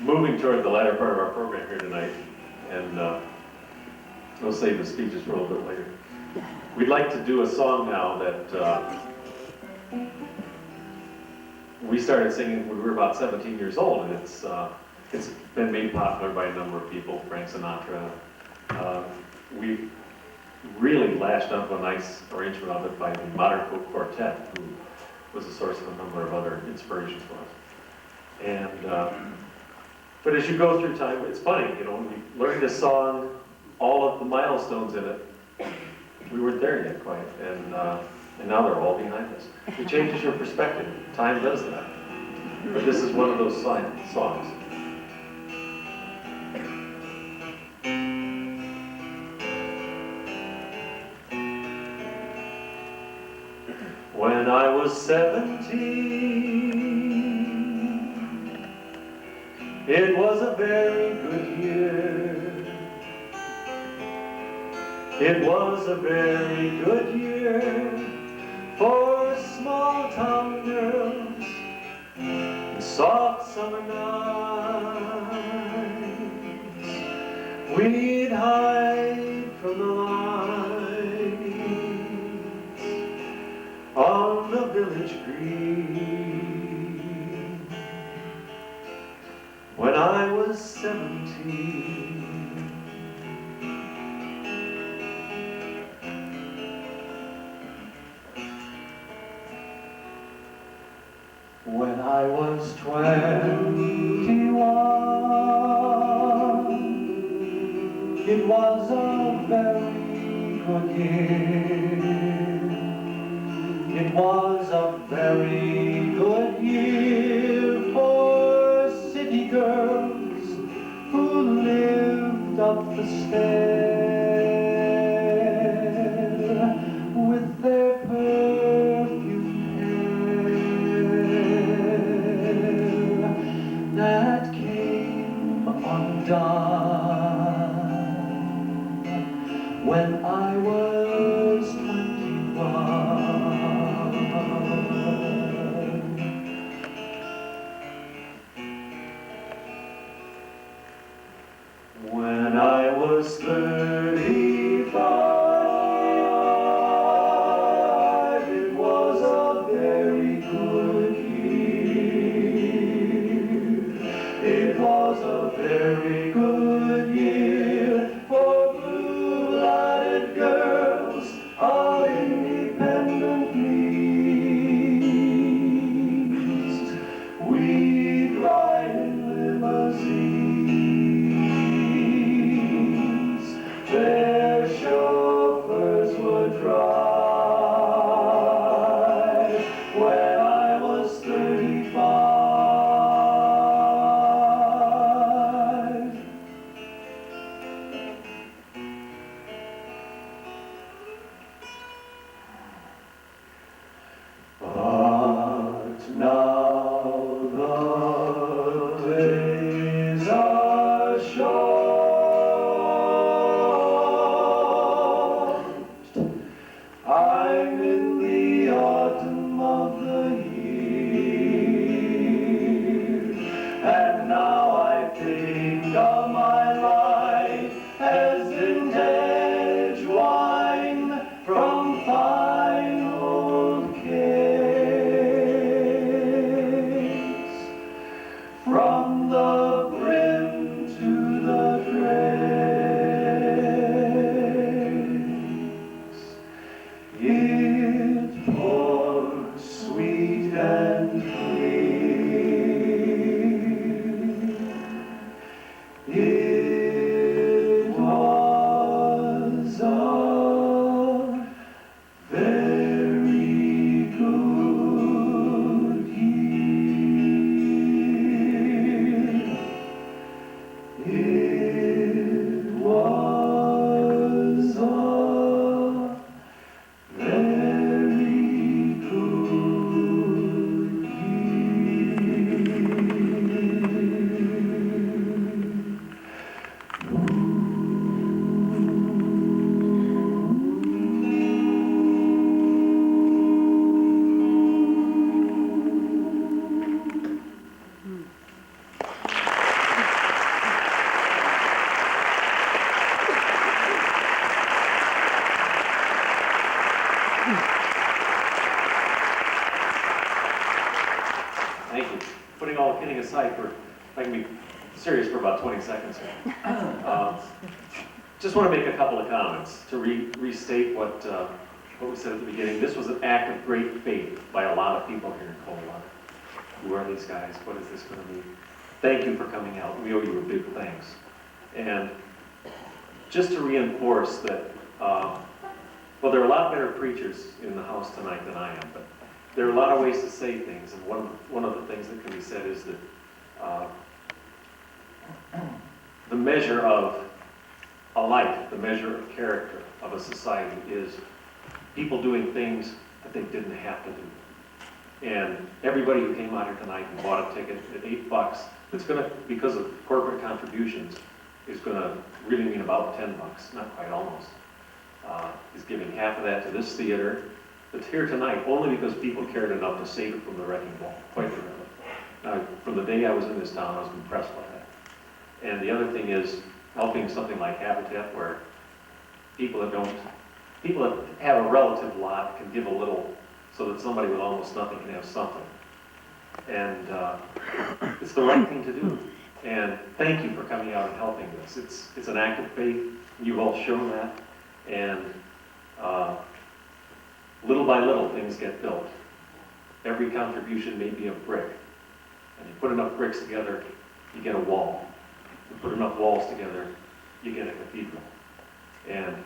moving toward the latter part of our program here tonight, and we'll save the speeches for a little bit later. We'd like to do a song now that we started singing when we were about 17 years old, and it's been made popular by a number of people, Frank Sinatra. We really lashed up a nice arrangement of it by the Modern Folk Quartet, who was a source of a number of other inspirations for us. And but as you go through time, it's funny, you know, when we learned this song, all of the milestones in it, we weren't there yet quite, and now they're all behind us. It changes your perspective. Time does that. But this is one of those songs. When I was 17, it was a very good year. It was a very good year for small town girls and soft summer nights. We'd hide from the lights on the village green. When I was 17, when I was 21, it was a very good year. It was a very good year for city girls who lived up the stair with their perfumed hair that came undone when I was 21. When I was 35, it was a very good year. It was a very good year for blue-lighted girls of independent means. We'd ride in limousines. Their chauffeurs would drive when I was 35. But now the days are short. I'm in the autumn of the year, and now I think of my life as vintage wine from fine old cakes, from the brim to the dregs. It pours sweet and clear. It was a very good year. I can be serious for about 20 seconds here. Just want to make a couple of comments to restate what we said at the beginning. This was an act of great faith by a lot of people here in Coldwater. Who are these guys? What is this going to mean? Thank you for coming out. We owe you a big thanks. And just to reinforce that, well, there are a lot better preachers in the house tonight than I am, but there are a lot of ways to say things, and one of the things that can be said is that the measure of a life, the measure of character of a society is people doing things that they didn't have to do. And everybody who came out here tonight and bought a ticket at $8, it's going to, because of corporate contributions, is going to really mean about $10, not quite almost. Is giving half of that to this theater that's here tonight only because people cared enough to save it from the wrecking ball, quite literally. Now, from the day I was in this town, I was impressed by that. And the other thing is helping something like Habitat, where people that have a relative lot can give a little so that somebody with almost nothing can have something. And it's the right thing to do. And thank you for coming out and helping this. It's an act of faith. You've all shown that. And little by little, things get built. Every contribution may be a brick. And you put enough bricks together, you get a wall. You put enough walls together, you get a cathedral. And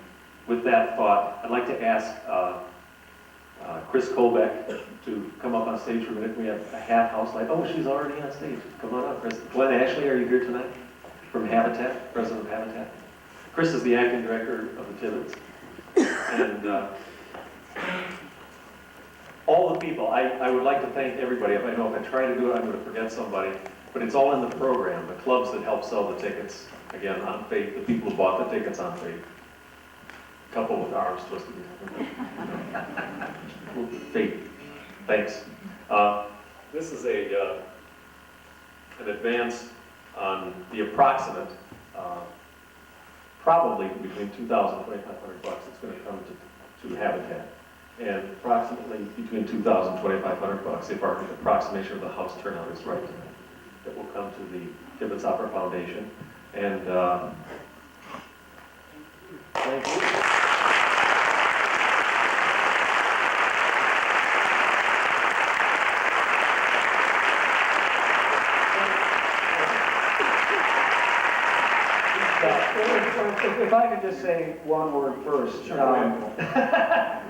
with that thought, I'd like to ask Chris Colbeck to come up on stage for a minute. We have a half house light. Oh, she's already on stage. Come on up, Chris. Glenn Ashley, are you here tonight? From Habitat, president of Habitat. Chris is the acting director of the Tibbetts. And all the people, I would like to thank everybody. I know if I try to do it, I'm going to forget somebody. But it's all in the program. The clubs that help sell the tickets, again, on faith. The people who bought the tickets on faith. A couple with arms twisted. Faith. Thanks. This is an advance on the approximate, probably between $2,000 and $2,500 it's going to come to Habitat. And approximately between $2,000 and $2,500 if our approximation of the house turnout is right tonight. That will come to the Tibbetts Opera Foundation. And thank you. If I could just say one word first. Sure.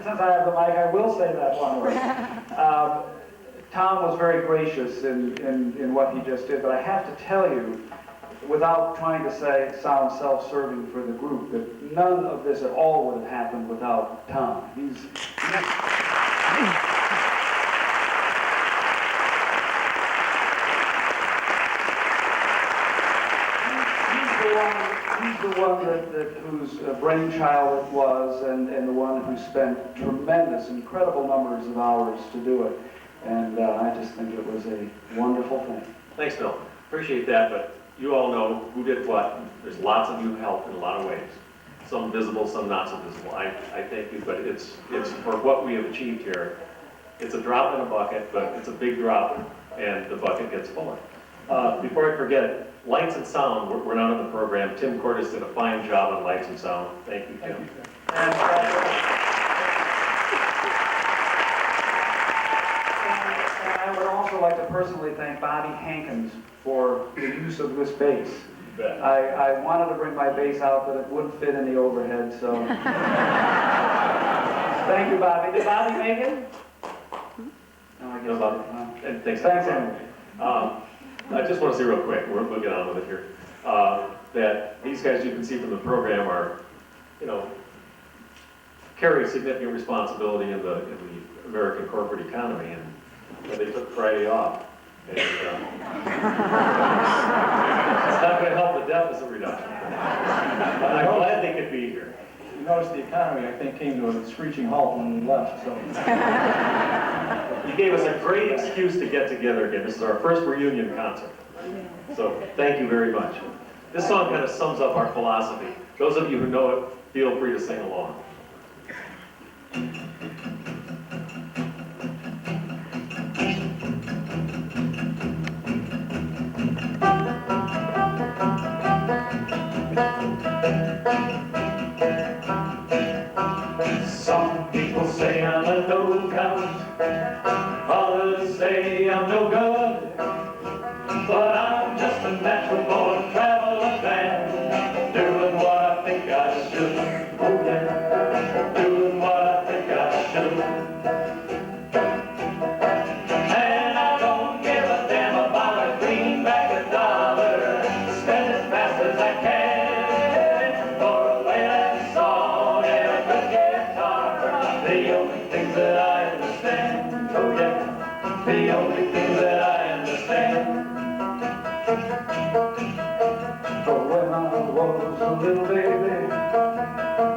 Since I have the mic, I will say that one word. Tom was very gracious in what he just did, but I have to tell you, without trying to sound self-serving for the group, that none of this at all would have happened without Tom. He's the one whose brainchild it was, and the one who spent tremendous, incredible numbers of hours to do it. And I just think it was a wonderful thing. Thanks, Bill. Appreciate that, but you all know who did what. There's lots of you helped in a lot of ways. Some visible, some not so visible. I thank you, but it's for what we have achieved here. It's a drop in a bucket, but it's a big drop, and the bucket gets fuller. Before I forget, lights and sound, we're not in the program. Tim Cordes did a fine job on lights and sound. Thank you, Tim. And I would also like to personally thank Bobby Hankins for the use of this bass. I wanted to bring my bass out, but it wouldn't fit in the overhead, so. Thank you, Bobby. Did Bobby make it? No, I guess not. And thanks, Andy. I just want to say real quick, we'll get on with it here, that these guys you can see from the program are, carry significant responsibility in the American corporate economy, and they took Friday off. And, it's not going to help the deficit reduction. But I'm glad they could be here. You notice the economy, I think, came to a screeching halt when we left, so. You gave us a great excuse to get together again. This is our first reunion concert. So thank you very much. This song kind of sums up our philosophy. Those of you who know it, feel free to sing along. little baby.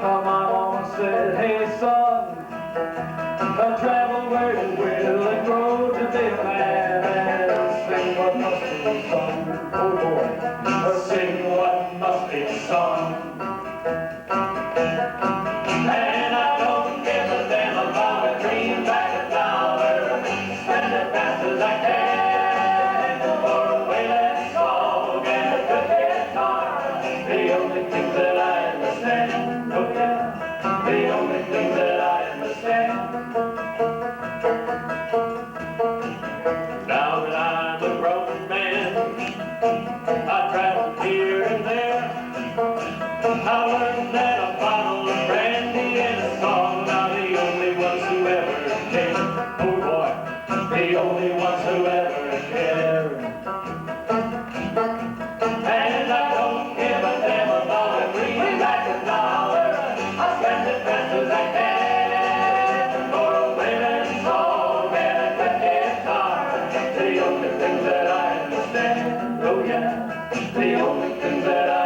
How my mama said, hey son, travel where you will and grow to be a man and sing what must be sung. Oh boy, sing what must be sung. And I don't give a damn about a greenback, a dollar, spend it fast as I can for a waylaid song and a good guitar. The only things that I understand, oh yeah, the only things that I understand. Now that I'm a grown man, I travel here and there. I learned that a bottle of brandy and a song are the only ones who ever care. Oh boy, the only ones who ever care. And I don't give a damn about a greenback, a dollar. I spend it fast as I can for a wailing song and a good guitar. The only things that I understand, oh yeah, the only things that I